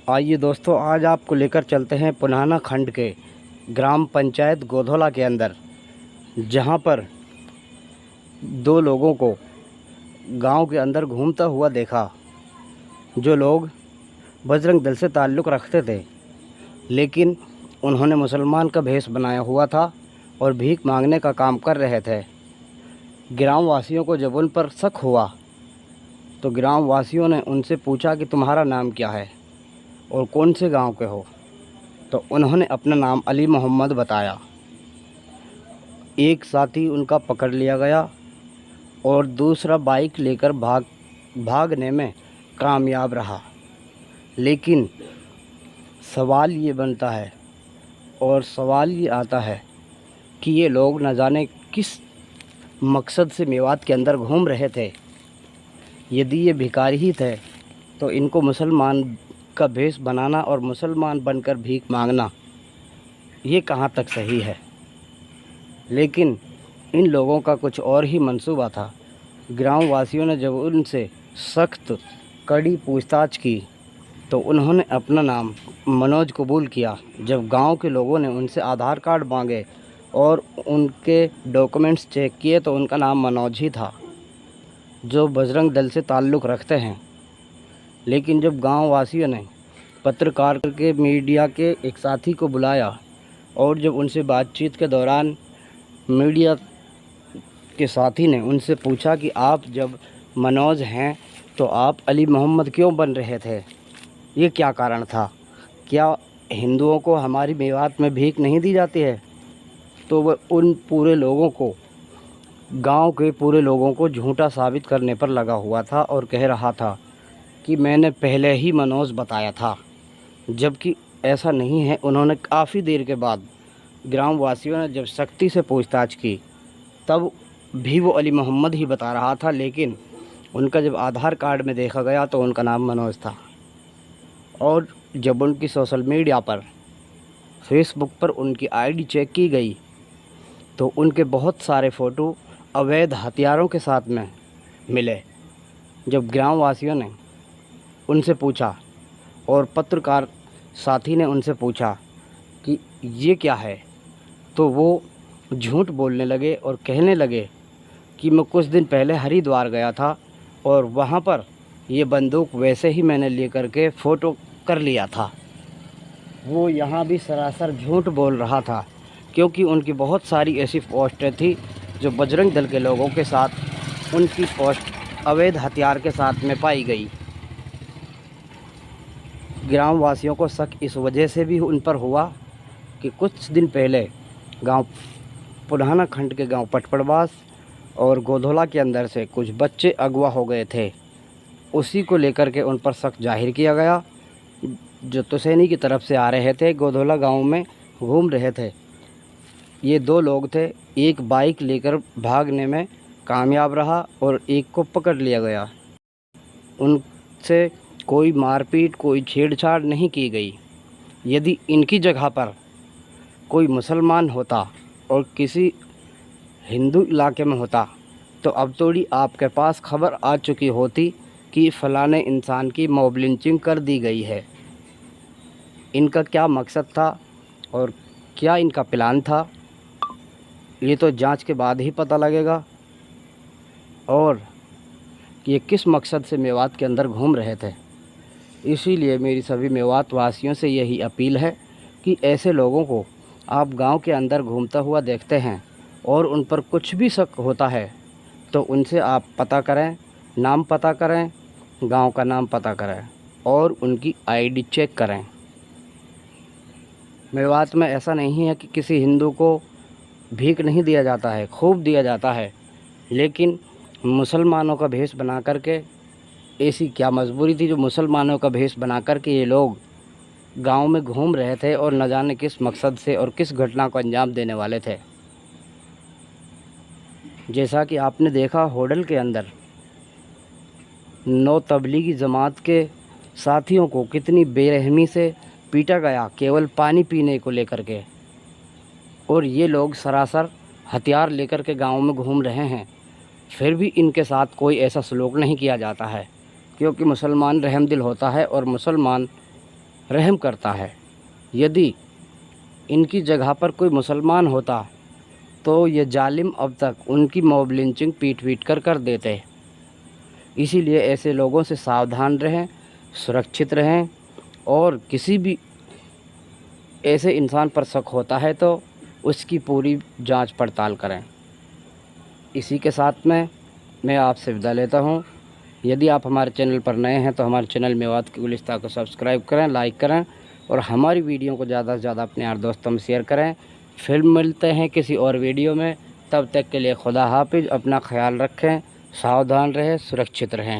आइए दोस्तों, आज आपको लेकर चलते हैं पुनाना खंड के ग्राम पंचायत गोधोला के अंदर, जहां पर दो लोगों को गांव के अंदर घूमता हुआ देखा। जो लोग बजरंग दल से ताल्लुक़ रखते थे, लेकिन उन्होंने मुसलमान का भेष बनाया हुआ था और भीख मांगने का काम कर रहे थे। ग्राम वासियों को जब उन पर शक हुआ तो ग्राम वासियों ने उनसे पूछा कि तुम्हारा नाम क्या है और कौन से गांव के हो। तो उन्होंने अपना नाम अली मोहम्मद बताया। एक साथी उनका पकड़ लिया गया और दूसरा बाइक लेकर भागने में कामयाब रहा। लेकिन सवाल ये बनता है और सवाल ये आता है कि ये लोग न जाने किस मकसद से मेवात के अंदर घूम रहे थे। यदि ये भिखारी ही थे तो इनको मुसलमान का भेष बनाना और मुसलमान बनकर भीख मांगना ये कहाँ तक सही है। लेकिन इन लोगों का कुछ और ही मंसूबा था। ग्राम वासियों ने जब उनसे सख्त कड़ी पूछताछ की तो उन्होंने अपना नाम मनोज कबूल किया। जब गांव के लोगों ने उनसे आधार कार्ड मांगे और उनके डॉक्यूमेंट्स चेक किए तो उनका नाम मनोज ही था, जो बजरंग दल से ताल्लुक़ रखते हैं। लेकिन जब गांव वासियों ने पत्रकार के मीडिया के एक साथी को बुलाया और जब उनसे बातचीत के दौरान मीडिया के साथी ने उनसे पूछा कि आप जब मनोज हैं तो आप अली मोहम्मद क्यों बन रहे थे, ये क्या कारण था, क्या हिंदुओं को हमारी मेवात में भीख नहीं दी जाती है। तो वह उन पूरे लोगों को, गांव के पूरे लोगों को झूठा साबित करने पर लगा हुआ था और कह रहा था कि मैंने पहले ही मनोज बताया था, जबकि ऐसा नहीं है। उन्होंने काफ़ी देर के बाद ग्राम वासियों ने जब सख्ती से पूछताछ की तब भी वो अली मोहम्मद ही बता रहा था, लेकिन उनका जब आधार कार्ड में देखा गया तो उनका नाम मनोज था। और जब उनकी सोशल मीडिया पर, फेसबुक पर उनकी आईडी चेक की गई तो उनके बहुत सारे फ़ोटो अवैध हथियारों के साथ में मिले। जब ग्राम वासियों ने उनसे पूछा और पत्रकार साथी ने उनसे पूछा कि ये क्या है, तो वो झूठ बोलने लगे और कहने लगे कि मैं कुछ दिन पहले हरिद्वार गया था और वहाँ पर ये बंदूक वैसे ही मैंने लेकर के फ़ोटो कर लिया था। वो यहाँ भी सरासर झूठ बोल रहा था, क्योंकि उनकी बहुत सारी ऐसी पोस्टें थी जो बजरंग दल के लोगों के साथ उनकी पोस्ट अवैध हथियार के साथ में पाई गई। ग्राम वासियों को शक इस वजह से भी उन पर हुआ कि कुछ दिन पहले गांव पुनाना खंड के गांव पटपड़वास और गोधोला के अंदर से कुछ बच्चे अगवा हो गए थे। उसी को लेकर के उन पर शक जाहिर किया गया। जो तुसैनी की तरफ से आ रहे थे, गोधोला गांव में घूम रहे थे। ये दो लोग थे, एक बाइक लेकर भागने में कामयाब रहा और एक को पकड़ लिया गया। उनसे कोई मारपीट, कोई छेड़छाड़ नहीं की गई। यदि इनकी जगह पर कोई मुसलमान होता और किसी हिंदू इलाके में होता तो अब थोड़ी आपके पास खबर आ चुकी होती कि फ़लाने इंसान की मॉब लिंचिंग कर दी गई है। इनका क्या मकसद था और क्या इनका प्लान था, ये तो जांच के बाद ही पता लगेगा। और ये किस मकसद से मेवात के अंदर घूम रहे थे। इसीलिए मेरी सभी मेवात वासियों से यही अपील है कि ऐसे लोगों को आप गांव के अंदर घूमता हुआ देखते हैं और उन पर कुछ भी शक होता है तो उनसे आप पता करें, नाम पता करें, गांव का नाम पता करें और उनकी आईडी चेक करें। मेवात में ऐसा नहीं है कि किसी हिंदू को भीख नहीं दिया जाता है, खूब दिया जाता है। लेकिन मुसलमानों का भेष बना करके, ऐसी क्या मजबूरी थी जो मुसलमानों का भेष बना करके ये लोग गांव में घूम रहे थे और न जाने किस मकसद से और किस घटना को अंजाम देने वाले थे। जैसा कि आपने देखा, होटल के अंदर 9 तबलीगी जमात के साथियों को कितनी बेरहमी से पीटा गया, केवल पानी पीने को लेकर के। और ये लोग सरासर हथियार लेकर के गांव में घूम रहे हैं, फिर भी इनके साथ कोई ऐसा सलूक नहीं किया जाता है, क्योंकि मुसलमान रहमदिल होता है और मुसलमान रहम करता है। यदि इनकी जगह पर कोई मुसलमान होता तो ये जालिम अब तक उनकी मॉब लिंचिंग पीट कर देते। इसीलिए ऐसे लोगों से सावधान रहें, सुरक्षित रहें, और किसी भी ऐसे इंसान पर शक होता है तो उसकी पूरी जांच पड़ताल करें। इसी के साथ में मैं आपसे विदा लेता हूं। यदि आप हमारे चैनल पर नए हैं तो हमारे चैनल मेवात की गुलिस्तान को सब्सक्राइब करें, लाइक करें और हमारी वीडियो को ज़्यादा से ज़्यादा अपने यार दोस्तों में शेयर करें। फिर मिलते हैं किसी और वीडियो में, तब तक के लिए खुदा हाफिज़। अपना ख्याल रखें, सावधान रहें, सुरक्षित रहें।